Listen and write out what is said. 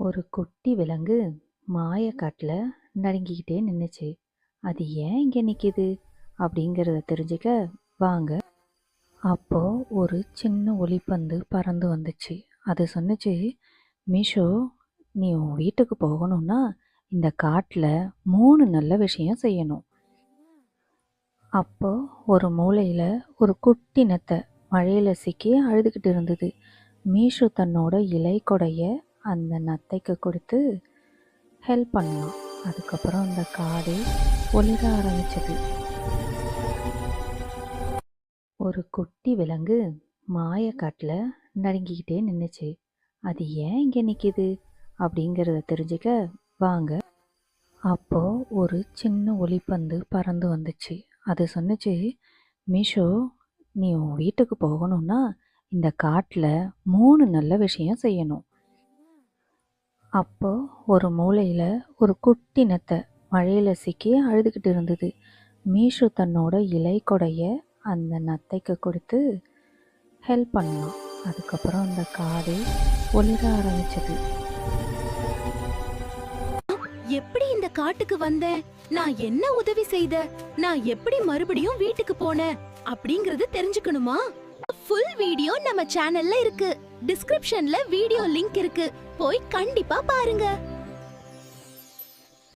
ஒரு குட்டி விலங்கு மாயக்காட்டுல நடுங்கிக்கிட்டே நின்னுச்சு. அது ஏன் இங்க நிக்குது அப்படிங்கிறத தெரிஞ்சுக்க வாங்க. அப்போ ஒரு சின்ன ஒளிப்பந்து பறந்து வந்துச்சு. அது சொன்னுச்சு, மீஷோ, நீ உன் வீட்டுக்கு போகணும்னா இந்த காட்டுல 3 நல்ல விஷயம் செய்யணும். அப்போ ஒரு மூலையில ஒரு குட்டி நத்தை மழையில சிக்கி அழுதுகிட்டு இருந்தது. மீஷு தன்னோட இலை கொடைய அந்த நத்தைக்கு கொடுத்து ஹெல்ப் பண்ணான். அதுக்கப்புறம் அந்த காடு ஒளிர ஆரம்பிச்சது. ஒரு குட்டி விலங்கு மாயக்காட்டுல நடுங்கிக்கிட்டே நின்னுச்சு. அது ஏன் இங்க நிக்குது அப்படிங்கிறத தெரிஞ்சுக்க வாங்க. அப்போ ஒரு சின்ன ஒளிப்பந்து பறந்து வந்துச்சு. அது சொன்னுச்சு, மீஷோ, நீ உன் வீட்டுக்கு போகணும்னா இந்த காட்டுல 3 நல்ல விஷயம் செய்யணும். அப்போ ஒரு மூலையில ஒரு குட்டி நத்தை மழையில சிக்கி அழுதுகிட்டு இருந்தது. மீஷு தன்னோட இலை கொடைய அந்த நத்தைக்கு கொடுத்து ஹெல்ப் பண்ணான். அதுக்கப்புறம் அந்த காடு ஒளிர ஆரம்பிச்சது. எப்படி இந்த காட்டுக்கு வந்தேன், நான் என்ன உதவி செய்த, நான் எப்படி மறுபடியும் வீட்டுக்கு போனேன் அப்படிங்கறது தெரிஞ்சுக்கணுமா? ஃபுல் வீடியோ நம்ம சேனல்ல இருக்கு. டிஸ்கிரிப்ஷன்ல வீடியோ லிங்க் இருக்கு, போய் கண்டிப்பா பாருங்க.